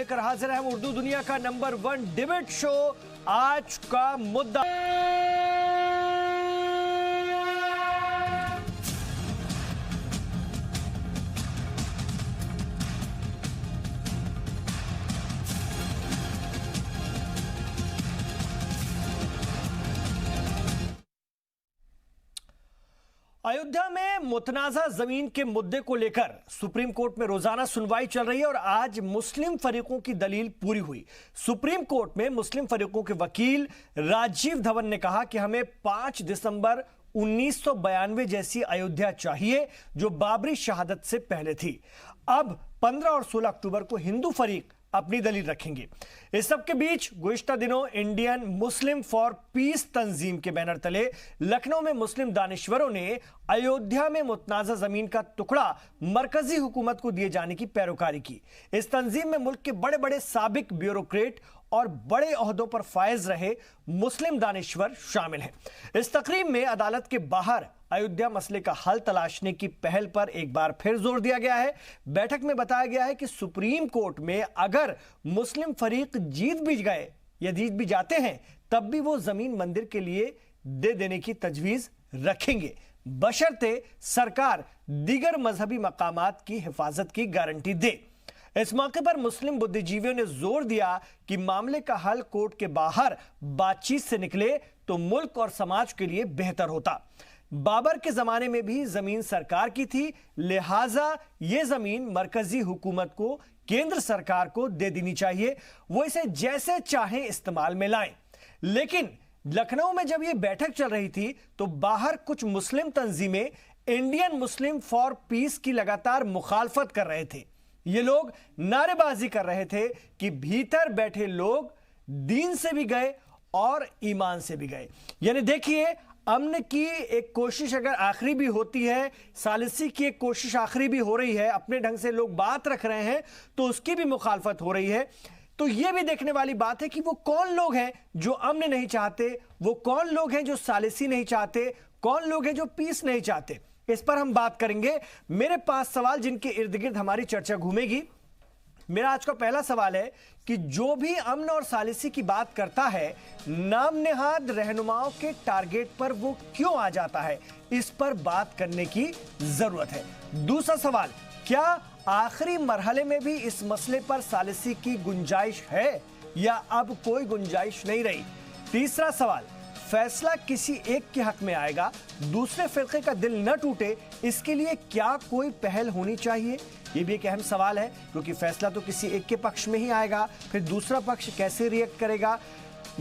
लेकर हाजिर है हम उर्दू दुनिया का नंबर 1 डिबेट शो। आज का मुद्दा अयोध्या में मुतनाज़ा जमीन के मुद्दे को लेकर सुप्रीम कोर्ट में रोजाना सुनवाई चल रही है और आज मुस्लिम फरीकों की दलील पूरी हुई। सुप्रीम कोर्ट में मुस्लिम फरीकों के वकील राजीव धवन ने कहा कि हमें 5 दिसंबर 1992 जैसी अयोध्या चाहिए जो बाबरी शहादत से पहले थी। अब 15 और 16 अक्टूबर को हिंदू फरीक अपनी दलील रखेंगे। इस सब के बीच गुज़िश्ता दिनों इंडियन मुस्लिम फॉर पीस तंजीम के बैनर तले लखनऊ में मुस्लिम दानिश्वरों ने अयोध्या में मुतनाज़ा जमीन का टुकड़ा मरकजी हुकूमत को दिए जाने की पैरोकारी की। इस तंजीम में मुल्क के बड़े बड़े साबिक ब्यूरोक्रेट और बड़े ओहदों पर फायज रहे मुस्लिम दानिश्वर शामिल हैं। इस तकरीब में अदालत के बाहर अयोध्या मसले का हल तलाशने की पहल पर एक बार फिर जोर दिया गया है। बैठक में बताया गया है कि सुप्रीम कोर्ट में अगर मुस्लिम फरीक जीत भी गए या जीत भी जाते हैं तब भी वो जमीन मंदिर के लिए दे देने की तजवीज रखेंगे, बशर्ते सरकार दीगर मजहबी मकामात की हिफाजत की गारंटी दे। इस मौके पर मुस्लिम बुद्धिजीवियों ने जोर दिया कि मामले का हल कोर्ट के बाहर बातचीत से निकले तो मुल्क और समाज के लिए बेहतर होता। बाबर के जमाने में भी जमीन सरकार की थी, लिहाजा यह जमीन मरकजी हुकूमत को केंद्र सरकार को दे देनी चाहिए, वो इसे जैसे चाहें इस्तेमाल में लाएं। लेकिन लखनऊ में जब यह बैठक चल रही थी तो बाहर कुछ मुस्लिम तंजीमें इंडियन मुस्लिम फॉर पीस की लगातार मुखालफत कर रहे थे। ये लोग नारेबाजी कर रहे थे कि भीतर बैठे लोग दीन से भी गए और ईमान से भी गए। यानी देखिए, अमन की एक कोशिश अगर आखिरी भी होती है, सालिसी की एक कोशिश आखिरी भी हो रही है, अपने ढंग से लोग बात रख रहे हैं तो उसकी भी मुखालफत हो रही है। तो यह भी देखने वाली बात है कि वो कौन लोग हैं जो अमन नहीं चाहते, वो कौन लोग हैं जो सालिसी नहीं चाहते, कौन लोग हैं जो पीस नहीं चाहते। इस पर हम बात करेंगे। मेरे 5 सवाल जिनके इर्द गिर्द हमारी चर्चा घूमेगी। मेरा आज का पहला सवाल है कि जो भी अमन और सालिसी की बात करता है, नाम नेहाद रहनुमाओं के टारगेट पर वो क्यों आ जाता है, इस पर बात करने की जरूरत है। दूसरा सवाल, क्या आखिरी मरहले में भी इस मसले पर सालिसी की गुंजाइश है या अब कोई गुंजाइश नहीं रही। तीसरा सवाल, फैसला किसी एक के हक में आएगा, दूसरे फिरके का दिल न टूटे, इसके लिए क्या कोई पहल होनी चाहिए। यह भी एक अहम सवाल है क्योंकि फैसला तो किसी एक के पक्ष में ही आएगा, फिर दूसरा पक्ष कैसे रिएक्ट करेगा,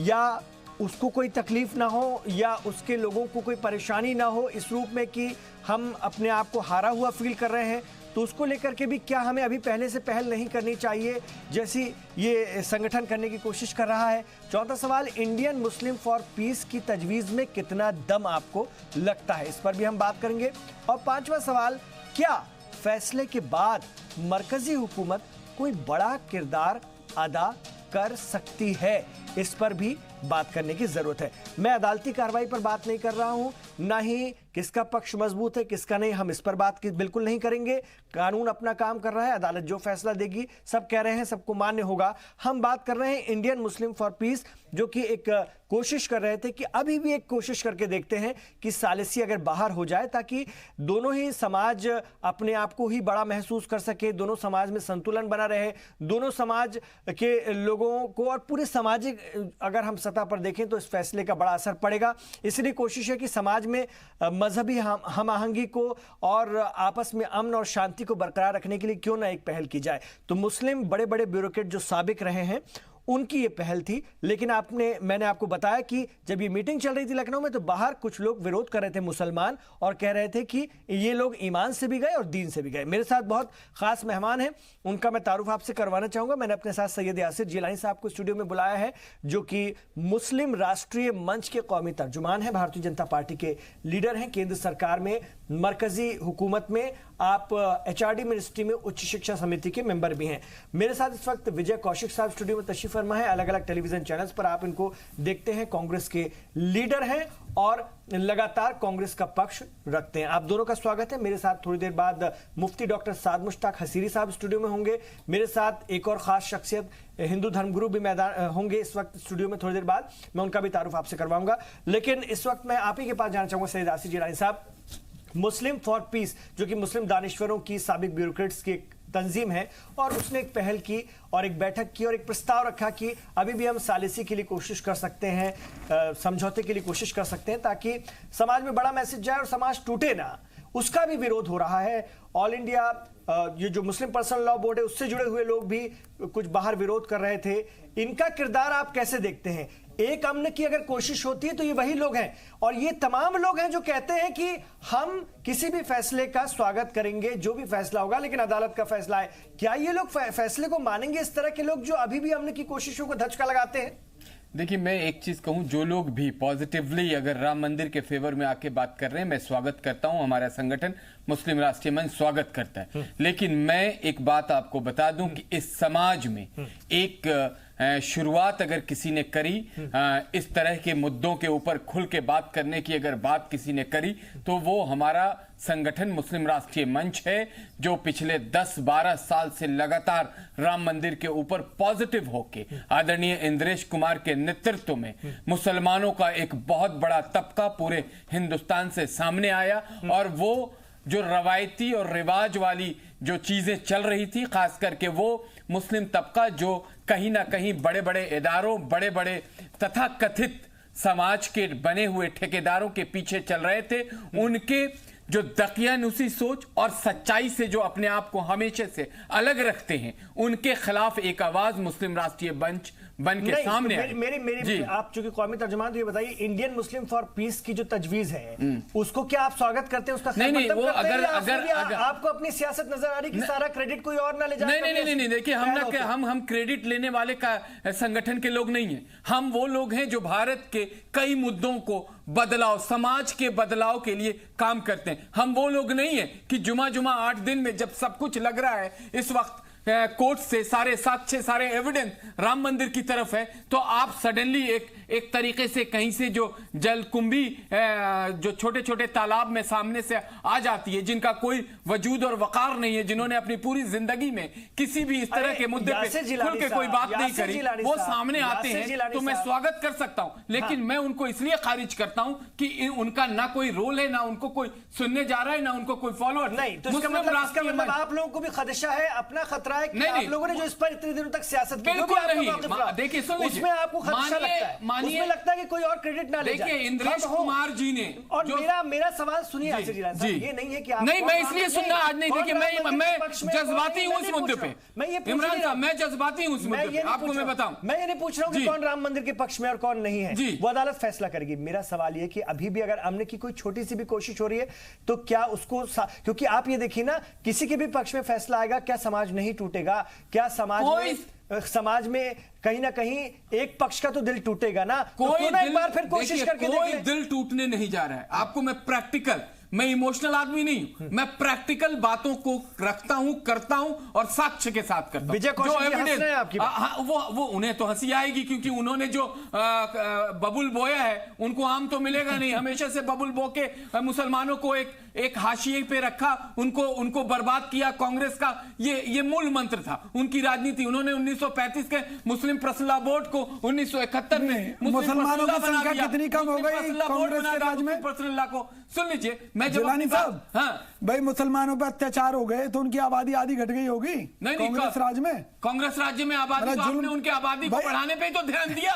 या उसको कोई तकलीफ ना हो या उसके लोगों को कोई परेशानी ना हो इस रूप में कि हम अपने आप को हारा हुआ फील कर रहे हैं, तो उसको लेकर के भी क्या हमें अभी पहले से पहल नहीं करनी चाहिए जैसी ये संगठन करने की कोशिश कर रहा है। चौथा सवाल, इंडियन मुस्लिम फॉर पीस की तजवीज़ में कितना दम आपको लगता है, इस पर भी हम बात करेंगे। और पांचवा सवाल, क्या फैसले के बाद मरकजी हुकूमत कोई बड़ा किरदार अदा कर सकती है, इस पर भी बात करने की जरूरत है। मैं अदालती कार्रवाई पर बात नहीं कर रहा हूं, ना ही किसका पक्ष मजबूत है किसका नहीं, हम इस पर बात बिल्कुल नहीं करेंगे। कानून अपना काम कर रहा है, अदालत जो फैसला देगी सब कह रहे हैं सबको मान्य होगा। हम बात कर रहे हैं इंडियन मुस्लिम फॉर पीस, जो कि एक कोशिश कर रहे थे कि अभी भी एक कोशिश करके देखते हैं कि सालिसी अगर बाहर हो जाए ताकि दोनों ही समाज अपने आप को ही बड़ा महसूस कर सके, दोनों समाज में संतुलन बना रहे, दोनों समाज के लोगों को और पूरे सामाजिक अगर हम सतह पर देखें तो इस फैसले का बड़ा असर पड़ेगा। इसलिए कोशिश है कि समाज में मजहबी हम आहंगी को और आपस में अमन और शांति को बरकरार रखने के लिए क्यों ना एक पहल की जाए। तो मुस्लिम बड़े बड़े ब्यूरोक्रेट जो साबिक रहे हैं उनकी ये पहल थी। लेकिन मैंने आपको बताया कि जब ये मीटिंग चल रही थी लखनऊ में तो बाहर कुछ लोग विरोध कर रहे थे मुसलमान, और कह रहे थे कि ये लोग ईमान से भी गए और दीन से भी गए। मेरे साथ बहुत खास मेहमान हैं, उनका मैं तारुफ आपसे करवाना चाहूंगा। मैंने अपने साथ सैयद यासिर जिलानी साहब को स्टूडियो में बुलाया है, जो कि मुस्लिम राष्ट्रीय मंच के कौमी तर्जुमान है, भारतीय जनता पार्टी के लीडर हैं, केंद्र सरकार में मरकजी हुकूमत में, आप HRD मिनिस्ट्री में उच्च शिक्षा समिति के मेंबर भी हैं। मेरे साथ इस वक्त विजय कौशिक साहब स्टूडियो में तशरीफ फरमा है। अलग अलग टेलीविजन चैनल्स पर आप इनको देखते हैं, कांग्रेस के लीडर हैं और लगातार कांग्रेस का पक्ष रखते हैं। आप दोनों का स्वागत है। मेरे साथ थोड़ी देर बाद मुफ्ती डॉक्टर साद मुश्ताक हसीरी साहब स्टूडियो में होंगे। मेरे साथ एक और खास शख्सियत हिंदू धर्मगुरु भी मैदान होंगे इस वक्त स्टूडियो में। थोड़ी देर बाद मैं उनका भी तारुफ आपसे करवाऊंगा, लेकिन इस वक्त मैं आप ही के पास जाना चाहूंगा सैयद आसिफ जिलानी साहब। मुस्लिम फॉर पीस, जो कि मुस्लिम दानिश्वरों की साबिक ब्यूरोक्रेट्स की एक तंजीम है, और उसने एक पहल की और एक बैठक की और एक प्रस्ताव रखा कि अभी भी हम सालिसी के लिए कोशिश कर सकते हैं, समझौते के लिए कोशिश कर सकते हैं, ताकि समाज में बड़ा मैसेज जाए और समाज टूटे ना। उसका भी विरोध हो रहा है। ऑल इंडिया ये जो मुस्लिम पर्सनल लॉ बोर्ड है उससे जुड़े हुए लोग भी कुछ बाहर विरोध कर रहे थे। इनका किरदार आप कैसे देखते हैं? एक अमन की अगर कोशिश होती है तो ये वही लोग हैं, और ये तमाम लोग हैं जो कहते हैं कि हम किसी भी फैसले का स्वागत करेंगे, जो भी फैसला होगा, लेकिन अदालत का फैसला है। क्या ये लोग फैसले को मानेंगे, इस तरह के लोग जो अभी भी अमन की कोशिशों को धचका लगाते हैं? देखिए, मैं एक चीज कहूं, जो लोग भी पॉजिटिवली अगर राम मंदिर के फेवर में आके बात कर रहे हैं, मैं स्वागत करता हूं। हमारा संगठन मुस्लिम राष्ट्रीय मंच स्वागत करता है। लेकिन मैं एक बात आपको बता दूं कि इस समाज में एक शुरुआत अगर किसी ने करी, इस तरह के मुद्दों के ऊपर खुल के बात करने की अगर बात किसी ने करी, तो वो हमारा संगठन मुस्लिम राष्ट्रीय मंच है, जो पिछले 10-12 साल से लगातार राम मंदिर के ऊपर पॉजिटिव होके आदरणीय इंद्रेश कुमार के नेतृत्व में मुसलमानों का एक बहुत बड़ा तबका पूरे हिंदुस्तान से सामने आया, और वो जो रवायती और रिवाज वाली जो चीजें चल रही थी, खास करके वो मुस्लिम तबका जो कहीं ना कहीं बड़े बड़े इदारों, बड़े बड़े तथा कथित समाज के बने हुए ठेकेदारों के पीछे चल रहे थे, उनके जो दकियानुसी सोच और सच्चाई से जो अपने आप को हमेशा से अलग रखते हैं, उनके खिलाफ एक आवाज मुस्लिम राष्ट्रीय मंच बन के सामने मेरी आप चूंकि कौमी तर्जुमान, तो ये बताइए, इंडियन मुस्लिम फॉर पीस की जो तजवीज है उसको क्या आप स्वागत करते हैं? उसका नहीं, वो अगर आपको अपनी सियासत नजर आ रही कि सारा क्रेडिट कोई और ना ले जाए? नहीं, देखिए, हम क्रेडिट लेने वाले का संगठन के लोग नहीं है। हम वो लोग हैं जो भारत के कई मुद्दों को बदलाव, समाज के बदलाव के लिए काम करते हैं। हम वो लोग नहीं है कि जुमा 8 दिन में जब सब कुछ लग रहा है, इस वक्त कोर्ट से सारे साक्ष्य, सारे एविडेंस राम मंदिर की तरफ है, तो आप सडनली एक तरीके से कहीं से जो जलकुंभी जो छोटे छोटे तालाब में सामने से आ जाती है, जिनका कोई वजूद और वकार नहीं है, जिन्होंने अपनी पूरी जिंदगी में किसी भी इस तरह के मुद्दे पे खुल के कोई बात नहीं करी, वो सामने आते हैं, तो मैं स्वागत कर सकता हूं। लेकिन मैं उनको इसलिए खारिज करता हूं कि उनका ना कोई रोल है, ना उनको कोई सुनने जा रहा है, ना उनको कोई फॉलोअर नहीं। तो इसका मतलब आप लोगों को भी खदशा है, अपना खतरा है कि आप लोगों ने जो इस पर इतने दिनों तक सियासत की, बिल्कुल नहीं। देखिए, सुन लीजिए, उसमें आपको खदशा लगता है, उसमें लगता है कि कोई और क्रेडिट ना ले जाए। देखिए, इंद्रेश कुमार जी ने, और मेरा सवाल सुनिए आसिफ जिलानी साहब, ये नहीं है कि आप नहीं, मैं इसलिए सुनना आज नहीं। देखिए, मैं जज्बाती हूं इस मुद्दे पे। इमरान साहब, मैं जज्बाती हूं इस मुद्दे पे, आपको मैं बताऊं। मैं ये नहीं पूछ रहा हूं कि कौन राम मंदिर के पक्ष में और कौन नहीं है, वो अदालत फैसला करेगी। मेरा सवाल ये कि अभी भी अगर अमन की कोई छोटी सी भी कोशिश हो रही है, तो क्या उसको, क्योंकि आप ये देखिए ना, किसी के भी पक्ष में फैसला आएगा, क्या समाज नहीं टूटेगा? क्या समाज में कहीं ना कहीं एक पक्ष का तो दिल टूटेगा ना? कोई तो एक बार फिर कोशिश करके कोई दिल टूटने नहीं जा रहा है। आपको मैं प्रैक्टिकल, मैं इमोशनल आदमी नहीं हूं, मैं प्रैक्टिकल बातों को रखता हूं, करता हूं और साक्ष्य के साथ करता हूं। विजय कौशिक जी हंस रहे हैं आपकी बात। वो उन्हें तो हंसी आएगी, क्योंकि उन्होंने जो बबुल बोया है, उनको आम तो मिलेगा नहीं। हमेशा से बबुल बो के मुसलमानों को एक हाशिए पे रखा, उनको बर्बाद किया। कांग्रेस का ये मूल मंत्र था, उनकी राजनीति। उन्होंने 1935 के मुस्लिम पर्सनल लॉ बोर्ड को 1971 में मुसलमानों की संख्या कितनी कम हो गई कांग्रेस के राज में? पर्सनल लॉ को सुन लीजिए, मैं जिलानी साहब, भाई मुसलमानों पर अत्याचार हो गए तो उनकी आबादी आधी घट गई होगी कांग्रेस राज में। कांग्रेस राज्य में आबादी, आपने उनके आबादी को बढ़ाने पे तो ध्यान दिया,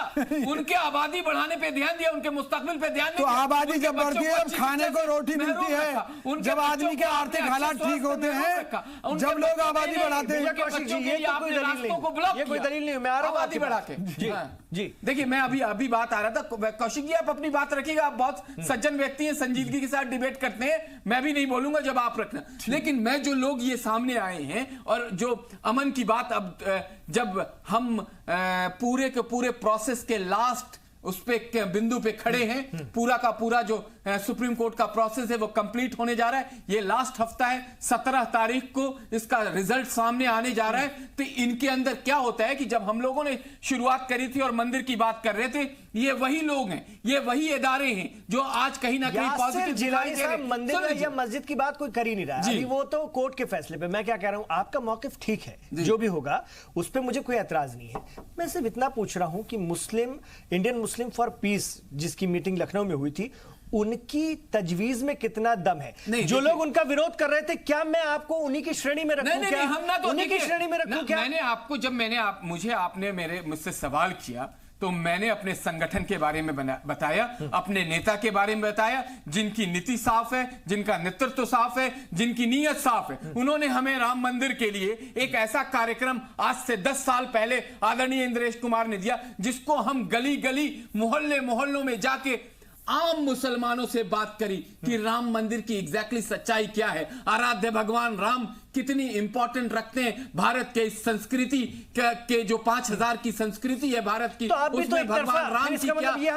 उनके आबादी बढ़ाने पे ध्यान दिया, उनके मुस्तकबिल पे ध्यान दिया। तो आबादी जब बढ़ती है, खाने को रोटी मिलती है, जब आदमी के आर्थिक हालात ठीक होते हैं, जब लोग आबादी बढ़ाते हैं। ये कोई दलील नहीं, मैं आ रहा हूं आबादी बढ़ा के। जी, देखिए, मैं अभी बात आ रहा था। कौशिक जी, आप अपनी बात रखिएगा, आप बहुत सज्जन व्यक्ति हैं, संजीदगी के साथ डिबेट करते हैं, मैं भी नहीं बोलूंगा जब आप रखना। लेकिन मैं जो लोग ये सामने आए हैं, और जो अमन की बात, अब जब हम पूरे के पूरे प्रोसेस के लास्ट उस पे बिंदु पे खड़े हैं। पूरा का पूरा जो सुप्रीम कोर्ट का प्रोसेस है वो कंप्लीट होने जा रहा है। ये लास्ट हफ्ता है, 17 तारीख को इसका रिजल्ट सामने आने जा रहा है। तो इनके अंदर क्या होता है कि जब हम लोगों ने शुरुआत करी थी और मंदिर की बात कर रहे थे, ये वही लोग हैं, ये वही इदारे हैं जो आज कहीं ना कहीं पॉजिटिव दिखाई दे रहे हैं। मंदिर या मस्जिद की बात कोई कर ही नहीं रहा है, अभी वो तो कोर्ट के फैसले पे। मैं क्या कह रहा हूं, आपका मौकिफ ठीक है, जो भी होगा उस पर मुझे कोई एतराज नहीं है। मैं सिर्फ इतना पूछ रहा हूं कि इंडियन मुस्लिम फॉर पीस जिसकी मीटिंग लखनऊ में हुई थी, उनकी तजवीज में कितना दम है? जो लोग उनका विरोध कर रहे थे, क्या मैं आपको उन्हीं की श्रेणी में रखूं? नहीं, हम ना तो उन्हीं की श्रेणी में रखूं क्या? मैंने आपको आपने मुझसे सवाल किया तो मैंने अपने संगठन के बारे में बताया, अपने नेता के बारे में बताया, जिनकी नीति साफ है, जिनका नेतृत्व साफ है, जिनकी नीयत साफ है। उन्होंने हमें राम मंदिर के लिए एक ऐसा कार्यक्रम आज से 10 साल पहले आदरणीय इंद्रेश कुमार ने दिया, जिसको हम गली गली मोहल्लों में जाके आम मुसलमानों से बात करी कि राम मंदिर की एग्जैक्टली सच्चाई क्या है, आराध्य भगवान राम कितनी इंपॉर्टेंट रखते हैं भारत के इस संस्कृति के जो 5000 की संस्कृति है भारत की, तो आप भी उसमें तो भगवान राम की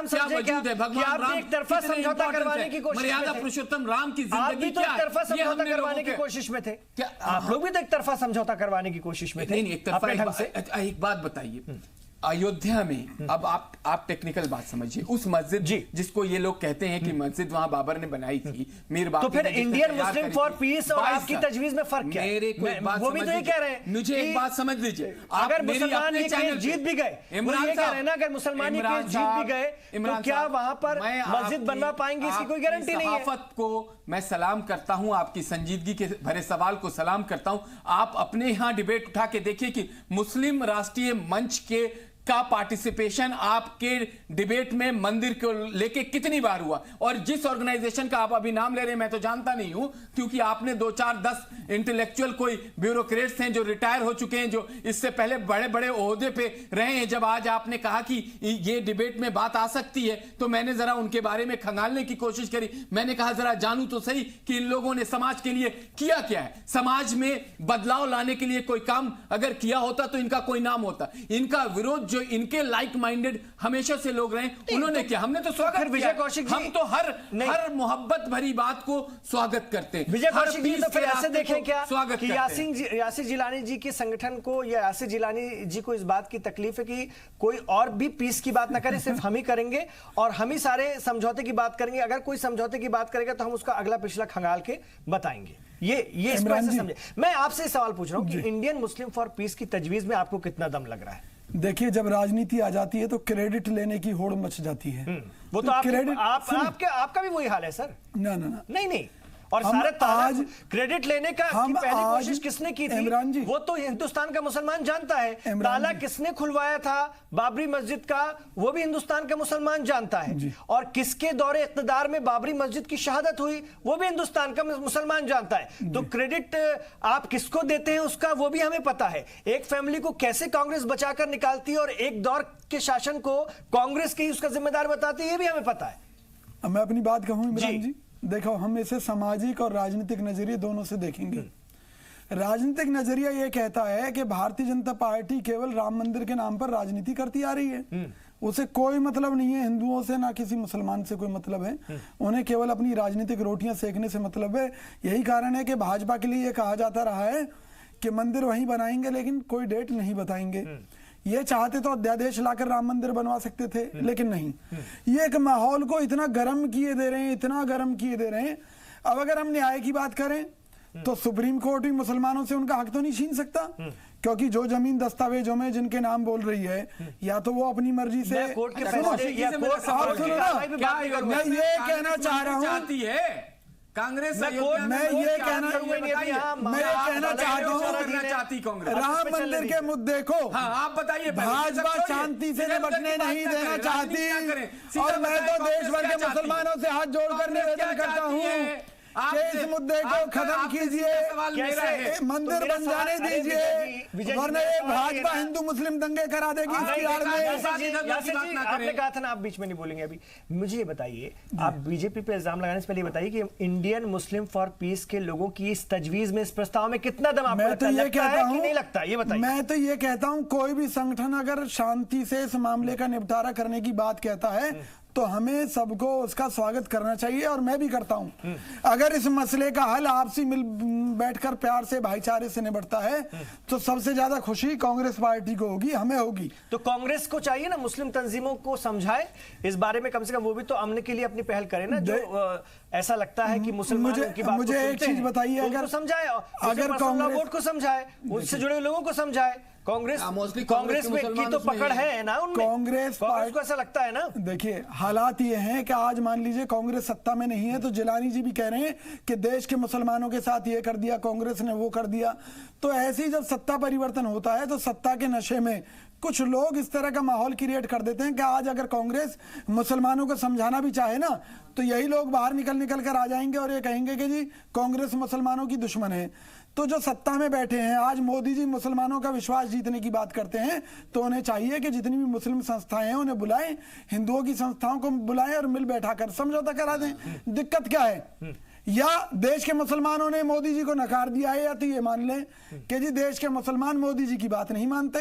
क्या वजूद है? भगवान राम एक तरफा समझौता करवाने की कोशिश में थे। मर्यादा पुरुषोत्तम राम की जिंदगी क्या है? एक तरफा समझौता करवाने की कोशिश में थे। आप लोग भी तो एक तरफा समझौता करवाने की कोशिश में थे। नहीं, एक तरफा। एक बात बताइए, अयोध्या में अब आप टेक्निकल बात समझिए, उस मस्जिद जिसको ये लोग कहते हैं कि मस्जिद वहां बाबर ने बनाई थी, मीर बाकी, तो फिर इंडियन मुस्लिम फॉर पीस और आपकी तजवीज में फर्क क्या है? वो भी तो ये कह रहे हैं, मुझे एक बात समझ लीजिए, अगर मुसलमान ये केस जीत भी गए, वो ये कह रहे हैं ना, अगर मुसलमान ये केस जीत भी गए तो क्या वहां पर मस्जिद बनवा पाएंगे? इसकी कोई गारंटी नहीं है। सहाफत को मैं सलाम करता हूं, आपकी संजीदगी के भरे सवाल को सलाम करता हूं। आप अपने यहां डिबेट उठा के देखिए कि मुस्लिम राष्ट्रीय मंच के का पार्टिसिपेशन आपके डिबेट में मंदिर को लेके कितनी बार हुआ, और जिस ऑर्गेनाइजेशन का आप अभी नाम ले रहे हैं मैं तो जानता नहीं हूं, क्योंकि आपने 2 4 10 इंटेलेक्चुअल कोई ब्यूरोक्रेट्स हैं जो रिटायर हो चुके हैं, जो इससे पहले बड़े बड़े ओहदे पे रहे हैं। जब आज आपने कहा कि ये डिबेट में बात आ सकती है, तो मैंने जरा उनके बारे में खंगालने की कोशिश करी। मैंने कहा जरा जानूं तो सही कि इन लोगों ने समाज के लिए किया क्या है, समाज में बदलाव लाने के लिए कोई काम अगर किया होता तो इनका कोई नाम होता। इनका विरोध जो इनके लाइक माइंडेड हमेशा से लोग रहे, उन्होंने क्या, हमने तो स्वागत विजय कौशिक जी, हम तो हर मोहब्बत भरी बात को स्वागत करते हैं। विजय कौशिक जी तो फिर ऐसे देखें क्या स्वागत कि यासिर जिलानी जी के संगठन को या यासिर जिलानी जी को इस बात की तकलीफ है कि कोई और भी पीस की बात ना करे, सिर्फ हम ही करेंगे और हम ही सारे समझौते की बात करेंगे। अगर कोई समझौते की बात करेगा तो हम उसका अगला पिछला खंगाल के बताएंगे। ये इसको ऐसे समझे। मैं आपसे सवाल पूछ रहा हूं कि इंडियन मुस्लिम फॉर पीस की तजवीज में आपको कितना दम लग रहा है? देखिए, जब राजनीति आ जाती है तो क्रेडिट लेने की होड़ मच जाती है। वो तो क्रेडिट आपका भी वही हाल है सर। ना नहीं और सारे आज क्रेडिट लेने का की पहली कोशिश किसने की थी? वो तो हिंदुस्तान का मुसलमान जानता है। ताला किसने खुलवाया था बाबरी मस्जिद का, वो भी हिंदुस्तान का मुसलमान जानता है। और किसके दौरे इख्तिदार में बाबरी मस्जिद की शहादत हुई, वो भी हिंदुस्तान का मुसलमान जानता है। तो क्रेडिट आप किसको देते हैं उसका वो भी हमें पता है। एक फैमिली को कैसे कांग्रेस बचाकर निकालती है और एक दौर के शासन को कांग्रेस के ही उसका जिम्मेदार बताती है, ये भी हमें पता है। मैं अपनी बात कहूं इमरान जी, देखो हम इसे सामाजिक और राजनीतिक नजरिए दोनों से देखेंगे। राजनीतिक नजरिया यह कहता है कि भारतीय जनता पार्टी केवल राम मंदिर के नाम पर राजनीति करती आ रही है, उसे कोई मतलब नहीं है हिंदुओं से, ना किसी मुसलमान से कोई मतलब है, उन्हें केवल अपनी राजनीतिक रोटियां सेकने से मतलब है। यही कारण है कि भाजपा के लिए यह कहा जाता रहा है कि मंदिर वहीं बनाएंगे लेकिन कोई डेट नहीं बताएंगे। ये चाहते तो अध्यादेश लाकर राम मंदिर बनवा सकते थे, लेकिन नहीं। ये एक माहौल को इतना गर्म किए दे रहे हैं, इतना गर्म किए दे रहे हैं। अब अगर हम न्याय की बात करें तो सुप्रीम कोर्ट भी मुसलमानों से उनका हक तो नहीं छीन सकता, क्योंकि जो जमीन दस्तावेजों में जिनके नाम बोल रही है, या तो वो अपनी मर्जी से। मैं ये कहना चाह रहा हूँ कांग्रेस, मैं ये कहना चाहती कांग्रेस राम मंदिर के मुद्दे को आप बताइए। भाजपा शांति से निपटने नहीं देना चाहती, और मैं तो देश भर के मुसलमानों से हाथ जोड़कर निवेदन करता हूँ कि इस मुद्दे को खत्म कीजिए, मंदिर बन जाने दीजिए, वरना ये भाजपा हिंदू मुस्लिम दंगे करा देगी इसकी आड़ में। आपने कहा था ना आप बीच में नहीं बोलेंगे अभी। मुझे ये बताइए, आप बीजेपी पे इल्जाम लगाने से पहले बताइए कि इंडियन मुस्लिम फॉर पीस के लोगों की इस तजवीज में, इस प्रस्ताव में कितना दम आपको लगता है? मैं तो ये कहता हूं, नहीं लगता, ये बताइए। मैं तो ये कहता हूं कोई भी संगठन अगर शांति से इस मामले का निपटारा करने की बात कहता है तो हमें सबको उसका स्वागत करना चाहिए, और मैं भी करता हूं। अगर इस मसले का हल आपसी मिल बैठकर प्यार से भाईचारे से निपटता है तो सबसे ज्यादा खुशी कांग्रेस पार्टी को होगी, हमें होगी। तो कांग्रेस को चाहिए ना मुस्लिम तंजीमों को समझाए इस बारे में, कम से कम वो भी तो अमन के लिए अपनी पहल करे ना। जो ऐसा लगता है कि मुसलमान की बात मुझे एक चीज बताइए, अगर समझाए, अगर कांग्रेस को समझाए, उससे जुड़े लोगों को समझाए। कांग्रेस में की तो पकड़ है ना उनमें, कांग्रेस को ऐसा लगता है ना। देखिए हालात ये हैं कि आज मान लीजिए कांग्रेस सत्ता में नहीं है तो जिलानी जी भी कह रहे हैं कि देश के मुसलमानों के साथ ये कर दिया कांग्रेस ने, वो कर दिया। तो ऐसे ही जब सत्ता परिवर्तन होता है तो सत्ता के नशे में कुछ लोग इस तरह का माहौल क्रिएट कर देते हैं कि आज अगर कांग्रेस मुसलमानों को समझाना भी चाहे ना तो यही लोग बाहर निकल कर आ जाएंगे और ये कहेंगे कि जी कांग्रेस मुसलमानों की दुश्मन है। तो जो सत्ता में बैठे हैं आज, मोदी जी मुसलमानों का विश्वास जीतने की बात करते हैं, तो उन्हें चाहिए कि जितनी भी मुस्लिम संस्थाएं हैं उन्हें बुलाएं, हिंदुओं की संस्थाओं को बुलाएं और मिल बैठा कर समझौता करा दें। दिक्कत क्या है? या देश के मुसलमानों ने मोदी जी को नकार दिया है, या तो ये मान लें कि जी देश के मुसलमान मोदी जी की बात नहीं मानते,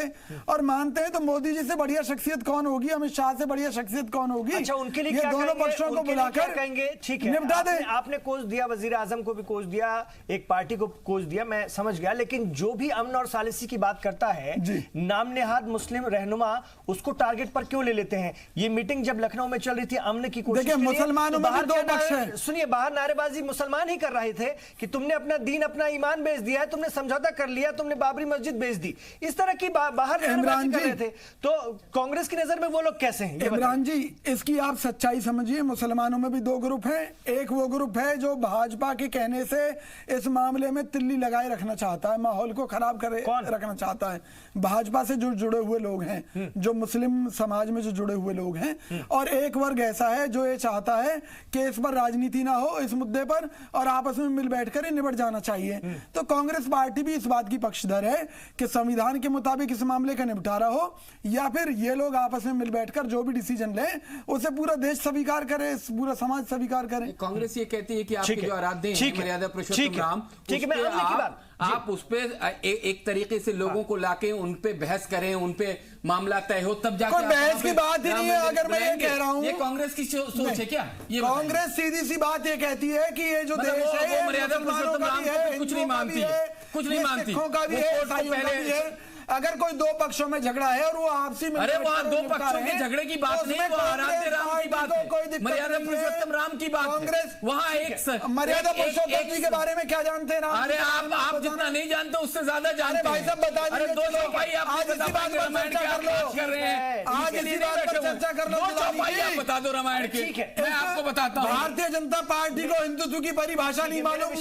और मानते हैं तो मोदी जी से बढ़िया शख्सियत कौन होगी, अमित शाह से बढ़िया शख्सियत कौन होगी? अच्छा, उनके लिए ये क्या दोनों पक्षों को बुलाकर कहेंगे ठीक है निपटा दे। आपने कोस दिया, वजीर आजम को भी कोस दिया, एक पार्टी को कोस दिया, मैं समझ गया। लेकिन जो भी अमन और सालिसी की बात करता है, नाम नेहाद मुस्लिम रहनुमा, उसको टारगेट पर क्यों ले लेते हैं? ये मीटिंग जब लखनऊ में चल रही थी अमन की कोशिश, देखिए मुसलमानों में भी दो पक्ष हैं। सुनिए, बाहर नारेबाजी मुसलमान ही कर रहे थे कि तुमने अपना दीन अपना ईमान बेच दिया है, तुमने समझौता कर लिया, तुमने बाबरी मस्जिद बेच दी, इस तरह की बाहर नारेबाजी कर रहे थे। तो कांग्रेस की नजर में वो लोग कैसे हैं? इमरान जी, इसकी आप सच्चाई समझिए। मुसलमानों में भी दो ग्रुप हैं। एक वो ग्रुप है जो भाजपा के कहने से इस मामले में तिल्ली लगाए रखना चाहता है, माहौल को खराब करे रखना चाहता है। भाजपा से जो जुड़े हुए लोग हैं, जो मुस्लिम समाज में जो जुड़े हुए लोग हैं, और एक वर्ग ऐसा है जो ये चाहता है कि इस पर राजनीति ना हो, इस मुद्दे पर, और आपस में मिल बैठकर ही निपट जाना चाहिए। तो कांग्रेस पार्टी भी इस बात की पक्षधर है कि संविधान के मुताबिक इस मामले का निपटारा हो, या फिर ये लोग आपस में मिल बैठकर जो भी डिसीजन ले उसे पूरा देश स्वीकार करे, पूरा समाज स्वीकार करे। कांग्रेस ये कहती है कि आपके जो आराध्य हैं मर्यादा पुरुषोत्तम राम, आप उस पे एक तरीके से लोगों को लाके उन पे बहस करें, उन पे मामला तय हो, तब जाके कोई बहस की बात ही नहीं है। अगर मैं ये कह रहा हूं, ये कांग्रेस की सोच है क्या? ये कांग्रेस सीधी सी बात ये कहती है कि ये जो देश है ये मर्यादा पुरुषोत्तम राम को कुछ नहीं मानती है, कुछ नहीं मानती, सिखों का भी है, ईसाइयों का भी है। अगर कोई दो पक्षों में झगड़ा है और वो आपसी में, अरे वहाँ दो पक्षों के झगड़े की बात नहीं, वो आराध्य राम की बात है, मर्यादा पुरुषोत्तम राम की बात है। वहाँ एक मर्यादा पुरुषोत्तम जी के बारे में क्या जानते हैं? अरे आप जितना नहीं जानते उससे ज्यादा जानते भाई साहब बता दीजिए। अरे 2 चौपाई आप रामायण के आप कर रहे हैं, आज इसी बात पर चर्चा कर लो। 2 चौपाई आप बता दो रामायण की, मैं आपको बताता हूँ। भारतीय जनता पार्टी को हिंदुत्व की परिभाषा नहीं मालूम,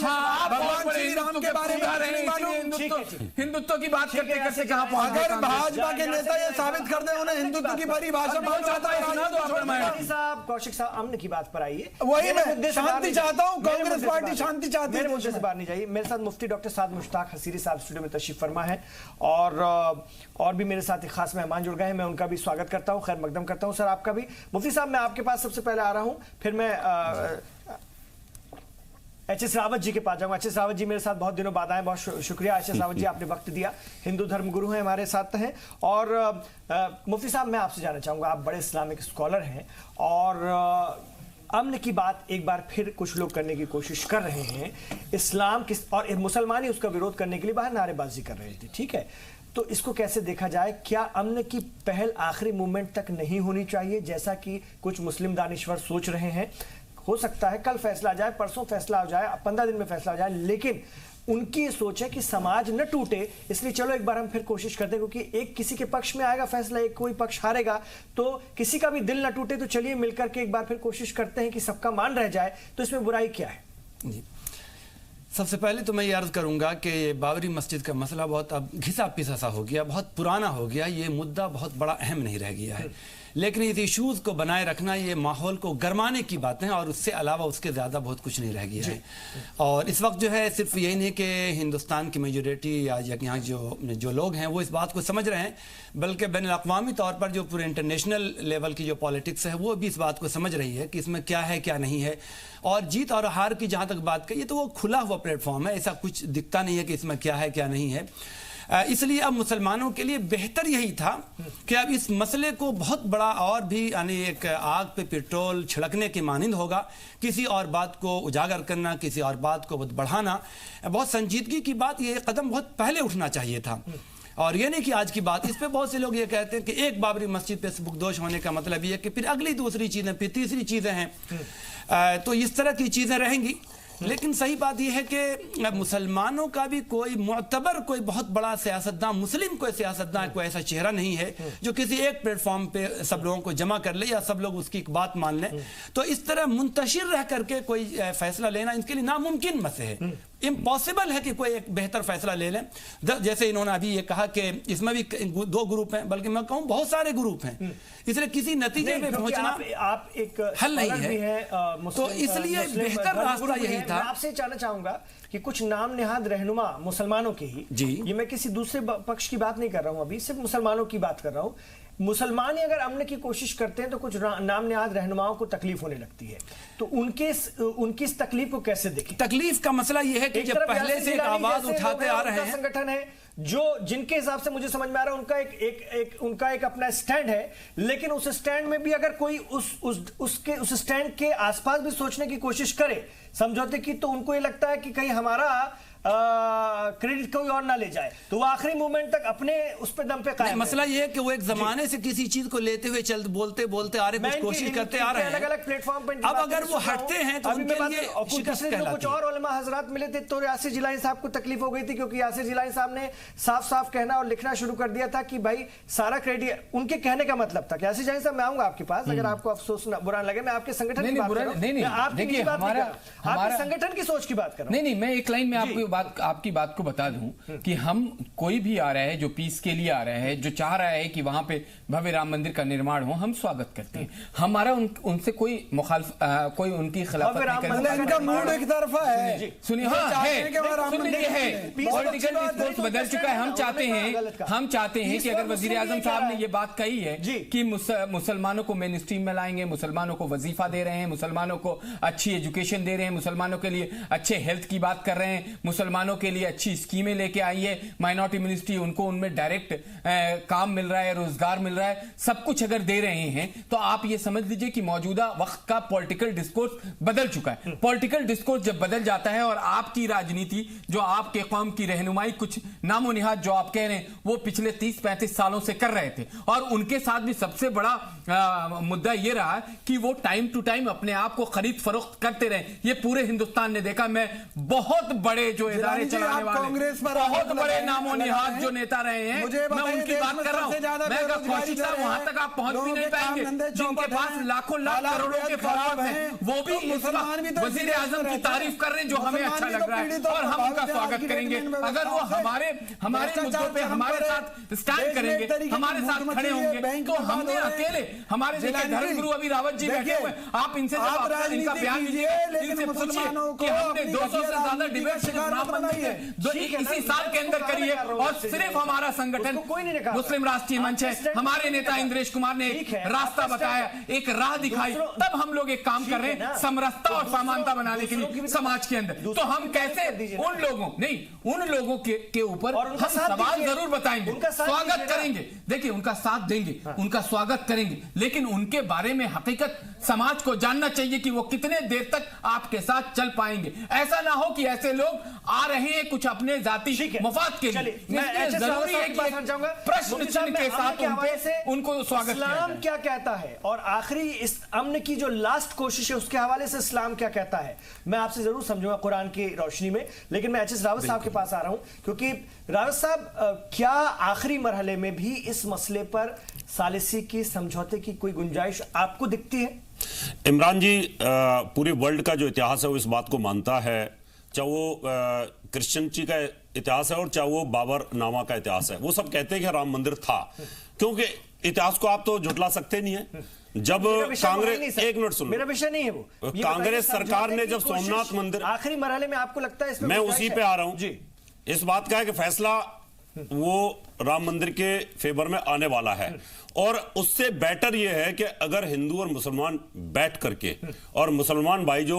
भगवान श्री राम के बारे में नहीं मालूम, हिंदुत्व की बात करते करते कहाँ पहुंच गए? अगर भाजपा के नेता ये साबित कर दे उन्हें हिंदुत्व की परिभाषा मालूम चाहता है। साहब कौशिक साहब अमन की बात पर आइए। वही मैं शांति चाहता हूँ, कांग्रेस पार्टी शांति चाहती है, मेरे मुद्दे से बाहर नहीं जाइए। मेरे साथ मुफ्ती डॉक्टर साद मुश्ताक हसीरी साहब स्टूडियो में तशरीफ फरमा है, और भी मेरे साथ एक खास मेहमान जुड़ गए हैं, मैं उनका भी स्वागत करता हूं, खैर मकदम करता हूं। सर आपका भी। मुफ्ती साहब मैं आपके पास सबसे पहले आ रहा हूं, फिर मैं एच.एस. रावत जी के पास जाऊंगा। एच.एस. रावत जी मेरे साथ बहुत दिनों बाद आए, बहुत शुक्रिया एच.एस. रावत जी, आपने वक्त दिया। हिंदू धर्म गुरु हैं, हमारे साथ हैं। और मुफ्ती साहब मैं आपसे जानना चाहूंगा, आप बड़े इस्लामिक स्कॉलर हैं, और अमन की बात एक बार फिर कुछ लोग करने की कोशिश कर रहे हैं। इस्लाम और मुसलमान ही उसका विरोध करने के लिए बाहर नारेबाजी कर रहे थे, ठीक है? तो इसको कैसे देखा जाए? क्या अमन की पहल आखिरी मूवमेंट तक नहीं होनी चाहिए, जैसा कि कुछ मुस्लिम दानिश्वर सोच रहे हैं? हो सकता है कल फैसला आ जाए, परसों फैसला हो जाए, 15 दिन में फैसला हो जाए, लेकिन उनकी सोच है कि समाज न टूटे, इसलिए चलो एक बार हम फिर कोशिश करते हैं, क्योंकि एक किसी के पक्ष में आएगा फैसला, एक कोई पक्ष हारेगा, तो किसी का भी दिल न टूटे। तो चलिए मिलकर के एक बार फिर कोशिश करते हैं कि सबका मान रह जाए। तो इसमें बुराई क्या है? जी, सबसे पहले तो मैं ये अर्ज करूंगा कि बाबरी मस्जिद का मसला बहुत अब घिसा पिसा सा हो गया, बहुत पुराना हो गया, ये मुद्दा बहुत बड़ा अहम नहीं रह गया है। लेकिन इस इश्यूज को बनाए रखना ये माहौल को गरमाने की बातें हैं और उससे अलावा उसके ज़्यादा बहुत कुछ नहीं रह गया है। और इस वक्त जो है सिर्फ यही नहीं कि हिंदुस्तान की मेजोरिटी या यहाँ जो लोग हैं वो इस बात को समझ रहे हैं, बल्कि बैन अवी तौर पर जो पूरे इंटरनेशनल लेवल की जो पॉलिटिक्स है वो भी इस बात को समझ रही है कि इसमें क्या है क्या नहीं है। और जीत और हार की जहाँ तक बात कही तो वो खुला हुआ प्लेटफॉर्म है, ऐसा कुछ दिखता नहीं है कि इसमें क्या है क्या नहीं है। इसलिए अब मुसलमानों के लिए बेहतर यही था कि अब इस मसले को बहुत बड़ा और भी यानी एक आग पे पेट्रोल छिड़कने के मानिंद होगा, किसी और बात को उजागर करना, किसी और बात को बहुत बढ़ाना, बहुत संजीदगी की बात, ये कदम बहुत पहले उठना चाहिए था। और ये नहीं कि आज की बात, इस पे बहुत से लोग ये कहते हैं कि एक बाबरी मस्जिद पे सबकदोश होने का मतलब ये है कि फिर अगली दूसरी चीजें, फिर तीसरी चीजें हैं, तो इस तरह की चीजें रहेंगी। लेकिन सही बात यह है कि मुसलमानों का भी कोई मुअतबर, कोई बहुत बड़ा सियासतदान, मुस्लिम कोई सियासतदान, कोई ऐसा चेहरा नहीं है जो किसी एक प्लेटफॉर्म पे सब लोगों को जमा कर ले या सब लोग उसकी एक बात मान लें। तो इस तरह मुंतशिर रह करके कोई फैसला लेना इनके लिए नामुमकिन मसले है, इम्पॉसिबल है कि कोई एक बेहतर फैसला ले लें। जैसे इन्होंने अभी ये कहा कि इसमें भी 2 ग्रुप हैं, बल्कि मैं कहूँ बहुत सारे ग्रुप हैं, इसलिए किसी नतीजे पे पहुंचना आप एक हल नहीं है। तो इसलिए बेहतर रास्ता यही था। मैं आपसे जानना चाहूंगा कि कुछ नाम नेहाद रहनुमा मुसलमानों के ही जी, ये मैं किसी दूसरे पक्ष की बात नहीं कर रहा हूं, अभी सिर्फ मुसलमानों की बात कर रहा हूं। मुसलमान ही अगर अमन की कोशिश करते हैं तो कुछ नाम नेहाद रहनुमाओं को तकलीफ होने लगती है, तो उनकी इस तकलीफ को कैसे देखें? तकलीफ का मसला यह है कि जब पहले से एक आवाज उठाते आ रहे हैं, संगठन है जो जिनके हिसाब से मुझे समझ में आ रहा है उनका एक अपना स्टैंड है, लेकिन उस स्टैंड में भी अगर कोई उस स्टैंड के आसपास भी सोचने की कोशिश करे समझौते की, तो उनको ये लगता है कि कहीं हमारा क्रेडिट कोई और ना ले जाए, तो वो आखिरी मोमेंट तक अपने उस पे दम पे कायम है। मसला ये है कि वो एक जमाने से किसी चीज को लेते हुए बोलते आ रहे, कुछ कोशिश करते आ रहे हैं, अलग-अलग प्लेटफॉर्म पे। अब अगर वो हटते हैं तो उनके लिए शिकस्त कहलाती कुछ और उलमा हजरात मिले थे तो यासिर जिलानी साहब को तकलीफ हो गई थी, क्योंकि यासिर जिलानी साहब ने साफ-साफ कहना और लिखना शुरू कर दिया था कि भाई सारा क्रेडिट, उनके कहने का मतलब था कि यासिर जिलानी साहब मैं आऊंगा आपके पास, अगर आपको अफसोस बुरा लगे, मैं आपके संगठन की बात कर रहा हूं, आपके संगठन की सोच की बात कर रहा हूं। नहीं, मैं एक लाइन में आपकी बात को बता दूं कि हम कोई भी आ रहा है जो पीस के लिए आ रहा है, जो चाह रहा है कि वहां पे भव्य राम मंदिर का निर्माण हो, हम स्वागत करते हैं। हमारा उनसे कोई कोई उनकी खिलाफत नहीं करता। इनका मूड एक तरफा है, सुनिए, पॉलिटिकल डिस्कोर्स बदल चुका है। हम चाहते हैं कि अगर वजीर आजम साहब ने ये बात कही है कि मुसलमानों को मेन स्ट्रीम में लाएंगे, मुसलमानों को वजीफा दे रहे हैं, मुसलमानों को अच्छी एजुकेशन दे रहे हैं, मुसलमानों के लिए अच्छे हेल्थ की बात कर रहे हैं, मुसलमानों के लिए अच्छी स्कीमें लेके आई है, माइनॉरिटी मिनिस्ट्री उनको उनमें डायरेक्ट काम मिल रहा है, रोजगार मिल रहा है, सब कुछ अगर दे रहे हैं तो आप ये समझ लीजिए कि मौजूदा वक्त का पॉलिटिकल डिस्कोर्स बदल चुका है। पॉलिटिकल डिस्कोर्स जब बदल जाता है और आपकी राजनीति, जो आपके कौम की रहनुमाई कुछ नामो निहाद जो आप कह रहे हैं वो पिछले 30-35 सालों से कर रहे थे, और उनके साथ भी सबसे बड़ा मुद्दा ये रहा कि वो टाइम टू टाइम अपने आप को खरीद फरोख्त करते रहे। ये पूरे हिंदुस्तान ने देखा। मैं बहुत बड़े जो इदारे चलाने वाले, बहुत बड़े नामो निहाद जो नेता रहे हैं, मैं उनकी बात कर रहा हूं। मैं अगर कोशिश वहां तक आप पहुंच भी नहीं पाएंगे, जिनके पास लाखों लाख करोड़ों के फॉलोअर्स हैं, वो भी इस वक्त वजीर आजम की तारीफ कर रहे हैं, जो हमें अच्छा लग रहा है, और हम उनका स्वागत करेंगे। अगर वो हमारे मुद्दों पे हमारे साथ स्टैंड करेंगे, हमारे साथ खड़े होंगे, तो हमने अकेले, हमारे जैसे धर्मगुरु अभी रावत जी बैठे हुए, आप इनसे इनका बयान लीजिए, इनसे पूछिए कि हमने 200 से ज्यादा डिबेट राम मंदिर है इसी साल के अंदर करी है, और सिर्फ हमारा संगठन मुस्लिम राष्ट्रीय मंच है, हमारे नेता इंद्रेश कुमार ने एक रास्ता बताया, एक राह दिखाई, तब हम लोग एक काम कर रहे हैं समरसता और समानता बनाने के लिए समाज के अंदर। तो हम कैसे उन लोगों के ऊपर हम सवाल जरूर बताएंगे, स्वागत करेंगे, देखिए उनका साथ देंगे, उनका स्वागत करेंगे, लेकिन उनके बारे में हकीकत समाज को जानना चाहिए कि वो कितने देर तक आपके साथ चल पाएंगे। ऐसा ना हो कि ऐसे लोग आ रहे हैं कुछ अपने जाति मफाद के लिए। जरूरी है कि प्रश्न चिन्ह के साथ उनको स्वागत किया जाए। इस्लाम क्या कहता है, और आखिरी इस अमन की जो लास्ट कोशिश है उसके हवाले से इस्लाम क्या कहता है, मैं आपसे जरूर समझूंगा कुरान की रोशनी में। लेकिन मैं एचएस रावत साहब के पास आ रहा हूं, क्योंकि रावत साहब क्या आखिरी मरहले में भी इस मसले पर सालिसी की, समझौते की कोई गुंजाइश आपको दिखती है? इमरान जी, पूरे वर्ल्ड का जो इतिहास है वो इस बात को मानता है, चाहे वो क्रिश्चियनिटी का इतिहास है और चाहे वो बाबर नामा का इतिहास है, वो सब कहते हैं कि राम मंदिर था, क्योंकि इतिहास को आप तो झुटला सकते नहीं है। जब कांग्रेस, एक मिनट सुनो, मेरा विषय नहीं है वो। कांग्रेस सरकार ने जब सोमनाथ मंदिर आखिरी मरहले में आपको लगता है इसमें मैं उसी पे आ रहा हूं जी, इस बात का है कि फैसला वो राम मंदिर के फेवर में आने वाला है, और उससे बेटर यह है कि अगर हिंदू और मुसलमान बैठ करके, और मुसलमान भाई जो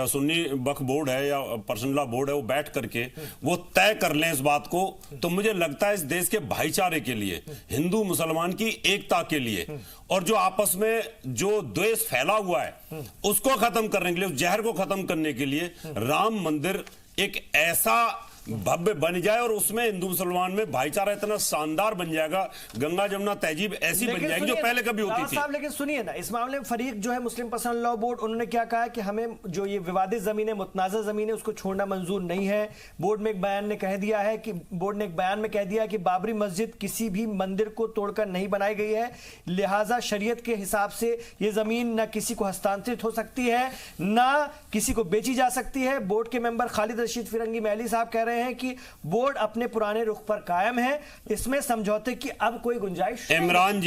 सुन्नी वक्फ बोर्ड है या पर्सनल लॉ बोर्ड है वो बैठ करके वो तय कर लें इस बात को, तो मुझे लगता है इस देश के भाईचारे के लिए, हिंदू मुसलमान की एकता के लिए, और जो आपस में जो द्वेष फैला हुआ है उसको खत्म करने के लिए, उस जहर को खत्म करने के लिए राम मंदिर एक ऐसा भव्य बन जाए और उसमें हिंदू मुसलमान में भाईचारा इतना शानदार बन जाएगा, गंगा जमुना तहजीब ऐसी बन जाएगी जो पहले कभी होती थी। साहब लेकिन सुनिए ना, इस मामले में फरीक जो है मुस्लिम पर्सनल लॉ बोर्ड, उन्होंने क्या कहा कि हमें जो ये विवादित जमीन है, मुतनाज़ा जमीन है, उसको छोड़ना मंजूर नहीं है। बोर्ड में एक बयान में कह दिया कि बाबरी मस्जिद किसी भी मंदिर को तोड़कर नहीं बनाई गई है, लिहाजा शरीयत के हिसाब से ये जमीन न किसी को हस्तांतरित हो सकती है न किसी को बेची जा सकती है। बोर्ड के मेंबर खालिद रशीद फिरंगी महली साहब कह रहे हैं कि बोर्ड अपने पुराने रुख पर कायम है, इसमें समझौते की अब कोई गुंजाइश। इमरान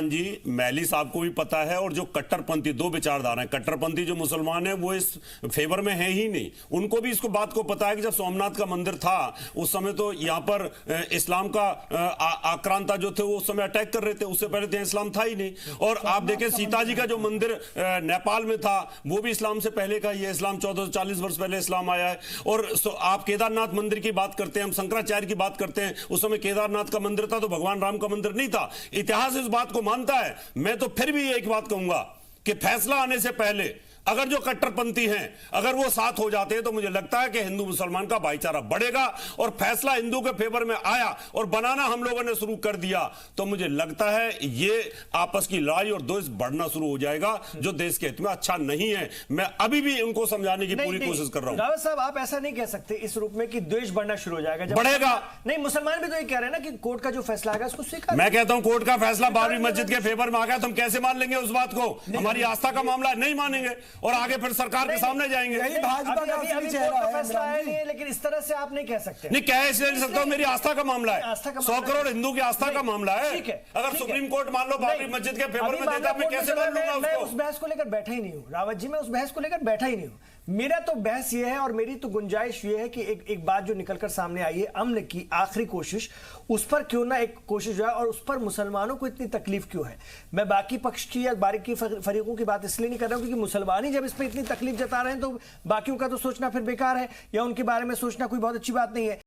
जी महली साहब को भी पता है, और जो कट्टरपंथी दो विचारधारा है, कट्टरपंथी जो मुसलमान है वो इस फेवर में है ही नहीं, उनको भी इसको बात को पता है कि जब सोमनाथ का मंदिर था उस समय तो यहां पर इस्लाम का आक्रांता जो थे वो उस समय अटैक कर रहे थे, उससे पहले तो इस्लाम था ही नहीं। और आप देखें सीता जी का जो मंदिर नेपाल में था वो भी इस्लाम से पहले का, ये इस्लाम 1440 वर्ष पहले इस्लाम आया है। और आप केदारनाथ मंदिर की बात करते हैं, हम शंकराचार्य की बात करते हैं, उस समय केदारनाथ का मंदिर था तो भगवान राम का मंदिर नहीं था। इतिहास इस बात को मानता है। मैं तो फिर भी एक बात कहूंगा कि फैसला आने से पहले अगर जो कट्टरपंथी हैं अगर वो साथ हो जाते हैं तो मुझे लगता है कि हिंदू मुसलमान का भाईचारा बढ़ेगा, और फैसला हिंदू के फेवर में आया और बनाना हम लोगों ने शुरू कर दिया तो मुझे लगता है ये आपस की लड़ाई और द्वेष बढ़ना शुरू हो जाएगा, जो देश के हित में अच्छा नहीं है। मैं अभी भी उनको समझाने की पूरी कोशिश कर रहा हूं। रावत साहब, आप ऐसा नहीं कह सकते इस रूप में कि द्वेष बढ़ना शुरू हो जाएगा। बढ़ेगा नहीं, मुसलमान भी तो ये कह रहे हैं ना कि कोर्ट का जो फैसला आएगा उसको स्वीकार। मैं कहता हूं कोर्ट का फैसला बाबरी मस्जिद के फेवर में आ गया तो हम कैसे मान लेंगे उस बात को? हमारी आस्था का मामला नहीं मानेंगे और आगे फिर सरकार के सामने जाएंगे। भाजपा का असली चेहरा है, फैसला आया नहीं है, लेकिन इस तरह से आप नहीं कह सकते। नहीं कह इसलिए नहीं सकता, मेरी आस्था का मामला है, 100 करोड़ हिंदू की आस्था का मामला है। अगर सुप्रीम कोर्ट मान लो बाबरी मस्जिद के फेवर में देता, मैं कैसे मान लूंगा उसको? मैं उस बहस को लेकर बैठा ही नहीं हूं रावत जी, मैं उस बहस को लेकर बैठा ही नहीं हूं। मेरा तो बहस ये है और मेरी तो गुंजाइश ये है कि एक बात जो निकलकर सामने आई है, अमन की आखिरी कोशिश, उस पर क्यों ना एक कोशिश है, और उस पर मुसलमानों को इतनी तकलीफ क्यों है? मैं बाकी पक्ष की या बाकी फरीकों की बात इसलिए नहीं कर रहा हूं क्योंकि मुसलमान ही जब इस पर इतनी तकलीफ जता रहे हैं तो बाकियों का तो सोचना फिर बेकार है, या उनके बारे में सोचना कोई बहुत अच्छी बात नहीं है।